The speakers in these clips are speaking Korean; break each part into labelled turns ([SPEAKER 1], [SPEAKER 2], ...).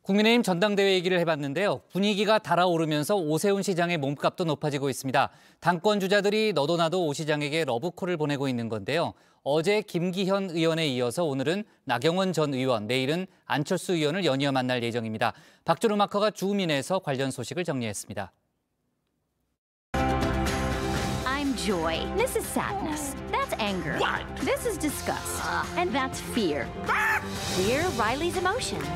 [SPEAKER 1] 국민의힘 전당대회 얘기를 해봤는데요. 분위기가 달아오르면서 오세훈 시장의 몸값도 높아지고 있습니다. 당권 주자들이 너도 나도 오 시장에게 러브콜을 보내고 있는 건데요. 어제 김기현 의원에 이어서 오늘은 나경원 전 의원, 내일은 안철수 의원을 연이어 만날 예정입니다. 박준우 마커가 주민에서 관련 소식을 정리했습니다.
[SPEAKER 2] I'm joy. This is sadness. That's anger.
[SPEAKER 3] What?
[SPEAKER 2] This is disgust. And that's fear. We're Riley's emotions.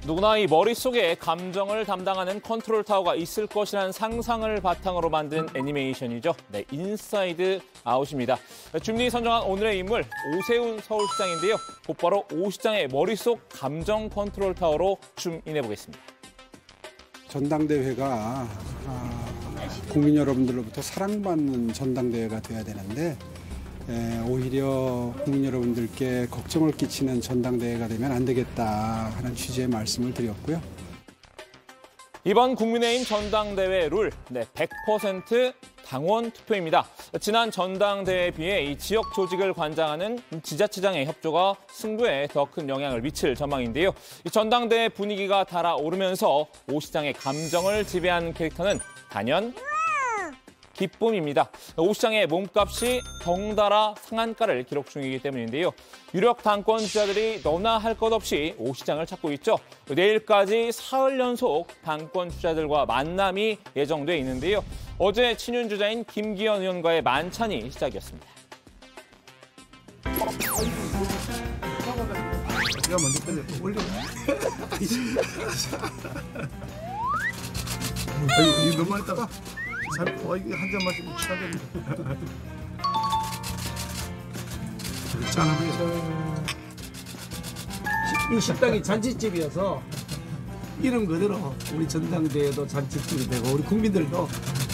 [SPEAKER 4] 누구나 이 머릿속에 감정을 담당하는 컨트롤 타워가 있을 것이라는 상상을 바탕으로 만든 애니메이션이죠. 네, 인사이드 아웃입니다. 주민이 선정한 오늘의 인물 오세훈 서울시장인데요. 곧바로 오 시장의 머릿속 감정 컨트롤 타워로 줌인해 보겠습니다.
[SPEAKER 5] 전당대회가 국민 여러분들로부터 사랑받는 전당대회가 돼야 되는데 오히려 국민 여러분들께 걱정을 끼치는 전당대회가 되면 안 되겠다 하는 취지의 말씀을 드렸고요.
[SPEAKER 4] 이번 국민의힘 전당대회 룰, 100% 당원 투표입니다. 지난 전당대회에 비해 이 지역 조직을 관장하는 지자체장의 협조가 승부에 더 큰 영향을 미칠 전망인데요. 이 전당대회 분위기가 달아오르면서 오 시장의 감정을 지배한 캐릭터는 단연 기쁨입니다. 오 시장의 몸값이 덩달아 상한가를 기록 중이기 때문인데요. 유력 당권 주자들이 너나 할 것 없이 오 시장을 찾고 있죠. 내일까지 사흘 연속 당권 주자들과 만남이 예정돼 있는데요. 어제 친윤 주자인 김기현 의원과의 만찬이 시작이었습니다.
[SPEAKER 3] 제가 먼저 올려. 이 너무 했다가 이거 한 잔 마시고 취하겠네. 짠하면서
[SPEAKER 6] 이 식당이 잔치집이어서 이름 그대로 우리 전당대회도 잔치집이 되고 우리 국민들도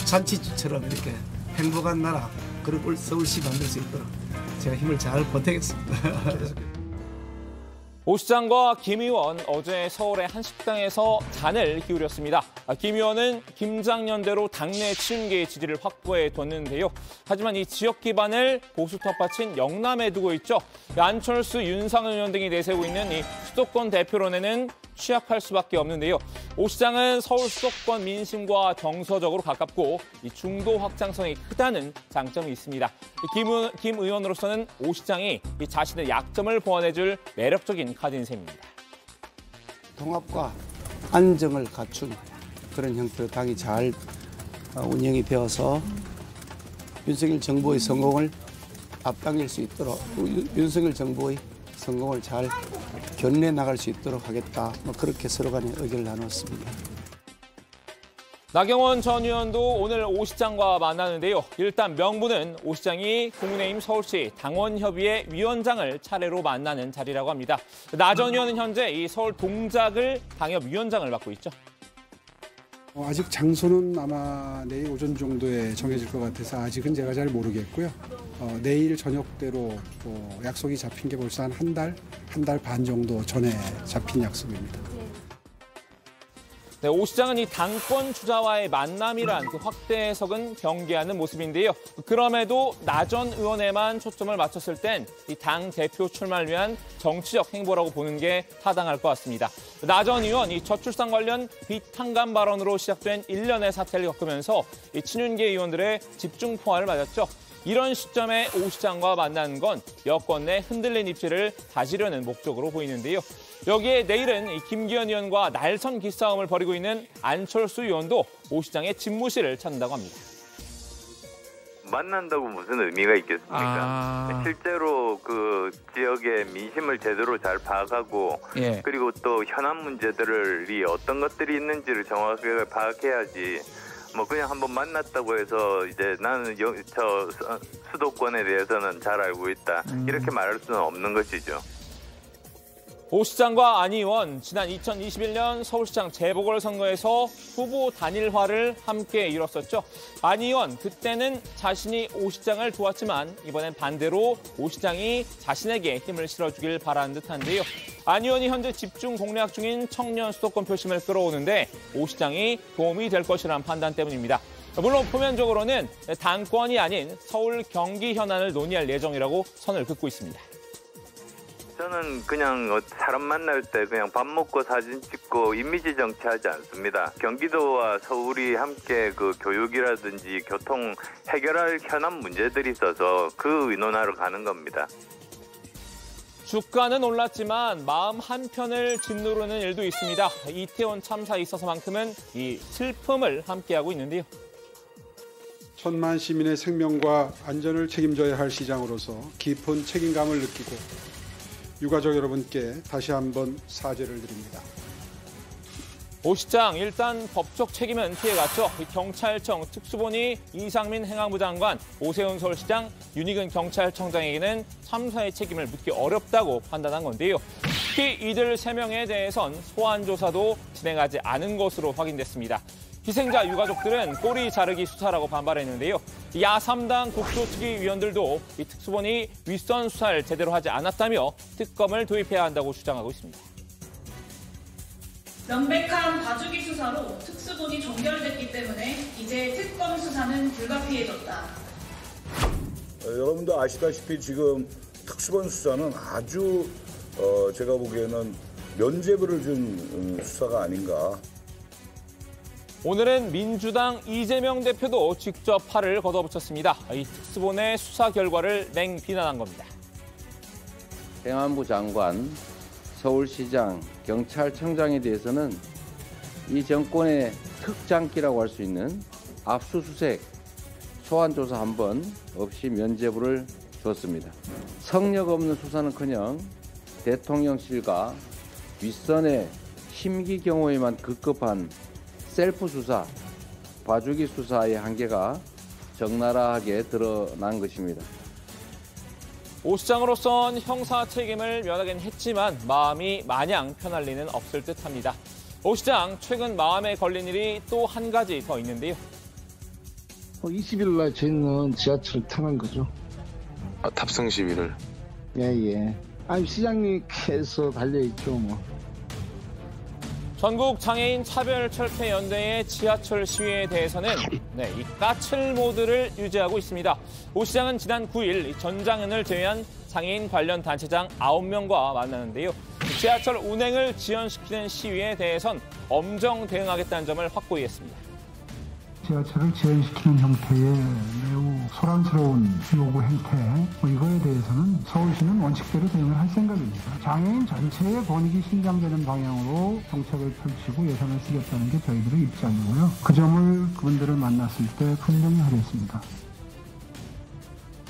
[SPEAKER 6] 잔치집처럼 이렇게 행복한 나라 그리고 서울시 만들 수 있도록 제가 힘을 잘 보태겠습니다.
[SPEAKER 4] 오 시장과 김 의원 어제 서울의 한 식당에서 잔을 기울였습니다. 김 의원은 김장연대로 당내 친윤계의 지지를 확보해 뒀는데요. 하지만 이 지역 기반을 보수 텃밭인 영남에 두고 있죠. 안철수, 윤상현 의원 등이 내세우고 있는 이 수도권 대표론에는 취약할 수밖에 없는데요. 오 시장은 서울 수도권 민심과 정서적으로 가깝고 이 중도 확장성이 크다는 장점이 있습니다. 김 의원으로서는 오 시장이 이 자신의 약점을 보완해줄 매력적인 카드인 셈입니다.
[SPEAKER 6] 통합과 안정을 갖춘 그런 형태로 당이 잘 운영이 되어서 윤석열 정부의 성공을 앞당길 수 있도록 윤석열 정부의 성공을 잘 견내 나갈 수 있도록 하겠다. 그렇게 서로 간에 의견을 나눴습니다.
[SPEAKER 4] 나경원 전 의원도 오늘 오 시장과 만나는데요. 일단 명분은 오 시장이 국민의힘 서울시 당원협의회 위원장을 차례로 만나는 자리라고 합니다. 나 전 의원은 현재 이 서울 동작을 당협 위원장을 맡고 있죠.
[SPEAKER 5] 아직 장소는 아마 내일 오전 정도에 정해질 것 같아서 아직은 제가 잘 모르겠고요. 내일 저녁대로 또 약속이 잡힌 게 벌써 한 달 반 정도 전에 잡힌 약속입니다.
[SPEAKER 4] 네, 오 시장은 이 당권 주자와의 만남이란 그 확대 해석은 경계하는 모습인데요. 그럼에도 나 전 의원에만 초점을 맞췄을 땐 이 당 대표 출마를 위한 정치적 행보라고 보는 게 타당할 것 같습니다. 나 전 의원 이 저출산 관련 비탄감 발언으로 시작된 일련의 사태를 겪으면서 이 친윤계 의원들의 집중 포화를 맞았죠. 이런 시점에 오 시장과 만나는 건 여권 내 흔들린 입지를 다지려는 목적으로 보이는데요. 여기에 내일은 김기현 의원과 날선 기싸움을 벌이고 있는 안철수 의원도 오 시장의 집무실을 찾는다고 합니다.
[SPEAKER 7] 만난다고 무슨 의미가 있겠습니까? 실제로 그 지역의 민심을 제대로 잘 파악하고 그리고 또 현안 문제들이 어떤 것들이 있는지를 정확하게 파악해야지. 뭐 그냥 한번 만났다고 해서 이제 나는 저 수도권에 대해서는 잘 알고 있다. 이렇게 말할 수는 없는 것이죠.
[SPEAKER 4] 오 시장과 안 의원, 지난 2021년 서울시장 재보궐선거에서 후보 단일화를 함께 이뤘었죠. 안 의원, 그때는 자신이 오 시장을 도왔지만 이번엔 반대로 오 시장이 자신에게 힘을 실어주길 바라는 듯한데요. 안 의원이 현재 집중 공략 중인 청년 수도권 표심을 끌어오는데 오 시장이 도움이 될 것이라는 판단 때문입니다. 물론 표면적으로는 당권이 아닌 서울 경기 현안을 논의할 예정이라고 선을 긋고 있습니다.
[SPEAKER 7] 저는 그냥 사람 만날 때 그냥 밥 먹고 사진 찍고 이미지 정치하지 않습니다. 경기도와 서울이 함께 그 교육이라든지 교통 해결할 현안 문제들이 있어서 그 의논하러 가는 겁니다.
[SPEAKER 4] 주가는 올랐지만 마음 한편을 짓누르는 일도 있습니다. 이태원 참사에 있어서만큼은 이 슬픔을 함께하고 있는데요.
[SPEAKER 5] 천만 시민의 생명과 안전을 책임져야 할 시장으로서 깊은 책임감을 느끼고 유가족 여러분께 다시 한번 사죄를 드립니다.
[SPEAKER 4] 오 시장 일단 법적 책임은 피해갔죠. 경찰청 특수본이 이상민 행안부 장관, 오세훈 서울시장, 윤희근 경찰청장에게는 참사의 책임을 묻기 어렵다고 판단한 건데요. 특히 이들 3명에 대해선 소환 조사도 진행하지 않은 것으로 확인됐습니다. 희생자 유가족들은 꼬리 자르기 수사라고 반발했는데요. 야3당 국조특위 위원들도 이 특수본이 윗선 수사를 제대로 하지 않았다며 특검을 도입해야 한다고 주장하고 있습니다.
[SPEAKER 8] 명백한 봐주기 수사로 특수본이 종결됐기 때문에 이제 특검 수사는 불가피해졌다.
[SPEAKER 3] 여러분도 아시다시피 지금 특수본 수사는 아주 제가 보기에는 면죄부를 준 수사가 아닌가.
[SPEAKER 4] 오늘은 민주당 이재명 대표도 직접 팔을 걷어붙였습니다. 이 특수본의 수사 결과를 맹비난한 겁니다.
[SPEAKER 9] 행안부 장관, 서울시장, 경찰청장에 대해서는 이 정권의 특장기라고 할 수 있는 압수수색, 소환조사 한 번 없이 면죄부를 줬습니다. 성역 없는 수사는커녕 대통령실과 윗선의 심기 경우에만 급급한 셀프 수사, 봐주기 수사의 한계가 적나라하게 드러난 것입니다.
[SPEAKER 4] 오 시장으로선 형사 책임을 면하긴 했지만 마음이 마냥 편할 리는 없을 듯합니다. 오 시장 최근 마음에 걸린 일이 또 한 가지 더 있는데요.
[SPEAKER 10] 20일 날 저희는 지하철을 타는 거죠.
[SPEAKER 11] 탑승 시위를?
[SPEAKER 10] 예. 아니 시장님께서 달려있죠 뭐.
[SPEAKER 4] 전국 장애인 차별철폐연대의 지하철 시위에 대해서는 이 까칠 모드를 유지하고 있습니다. 오 시장은 지난 9일 전장현을 제외한 장애인 관련 단체장 9명과 만나는데요. 지하철 운행을 지연시키는 시위에 대해선 엄정 대응하겠다는 점을 확고히 했습니다.
[SPEAKER 5] 지하철을 지연시키는 형태의 매우 소란스러운 요구 행태, 이거에 대해서는 서울시는 원칙대로 대응을 할 생각입니다. 장애인 전체의 권익이 신장되는 방향으로 정책을 펼치고 예산을 쓰겠다는 게 저희들의 입장이고요. 그 점을 그분들을 만났을 때 분명히 하겠습니다.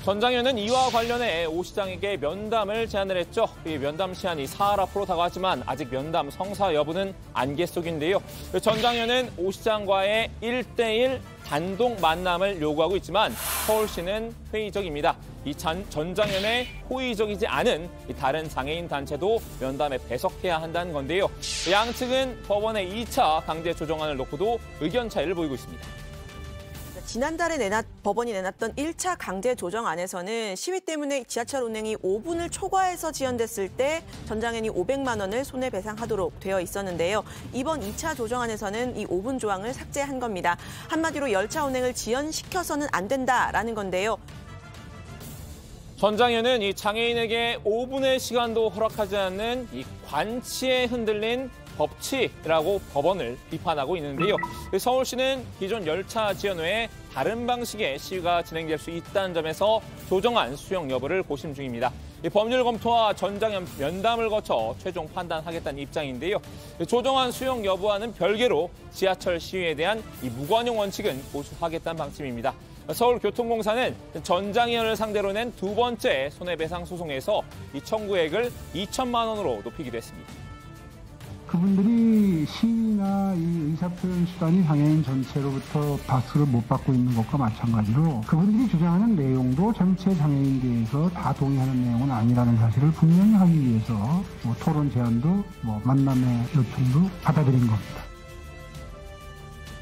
[SPEAKER 4] 전장현은 이와 관련해 오 시장에게 면담을 제안을 했죠. 이 면담 시한이 사흘 앞으로 다가왔지만 아직 면담 성사 여부는 안개 속인데요. 전장현은 오 시장과의 1대1 단독 만남을 요구하고 있지만 서울시는 회의적입니다. 이 전장현에 호의적이지 않은 다른 장애인 단체도 면담에 배석해야 한다는 건데요. 양측은 법원의 2차 강제 조정안을 놓고도 의견 차이를 보이고 있습니다.
[SPEAKER 12] 지난달에 법원이 내놨던 1차 강제 조정안에서는 시위 때문에 지하철 운행이 5분을 초과해서 지연됐을 때 전장현이 500만 원을 손해배상하도록 되어 있었는데요. 이번 2차 조정안에서는 이 5분 조항을 삭제한 겁니다. 한마디로 열차 운행을 지연시켜서는 안 된다라는 건데요.
[SPEAKER 4] 전장현은 이 장애인에게 5분의 시간도 허락하지 않는 이 관치에 흔들린 법치라고 법원을 비판하고 있는데요. 서울시는 기존 열차 지연 외에 다른 방식의 시위가 진행될 수 있다는 점에서 조정안 수용 여부를 고심 중입니다. 법률 검토와 전장현 면담을 거쳐 최종 판단하겠다는 입장인데요. 조정안 수용 여부와는 별개로 지하철 시위에 대한 이 무관용 원칙은 고수하겠다는 방침입니다. 서울교통공사는 전장현을 상대로 낸 두 번째 손해배상 소송에서 이 청구액을 2천만 원으로 높이기도 했습니다.
[SPEAKER 5] 그분들이 시위나 이 의사표현 수단이 장애인 전체로부터 박수를 못 받고 있는 것과 마찬가지로 그분들이 주장하는 내용도 전체 장애인계에서 다 동의하는 내용은 아니라는 사실을 분명히 하기 위해서 토론 제안도 만남의 요청도 받아들인 겁니다.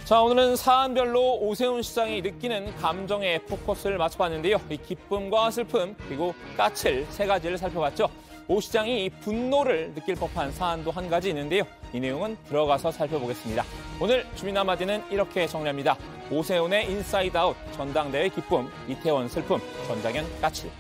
[SPEAKER 4] 자, 오늘은 사안별로 오세훈 시장이 느끼는 감정에 포커스를 맞춰봤는데요. 이 기쁨과 슬픔 그리고 까칠 세 가지를 살펴봤죠. 오 시장이 분노를 느낄 법한 사안도 한 가지 있는데요. 이 내용은 들어가서 살펴보겠습니다. 오늘 주민 한마디는 이렇게 정리합니다. 오세훈의 인사이드 아웃, 전당대회 기쁨, 이태원 슬픔, 전장현 까칠.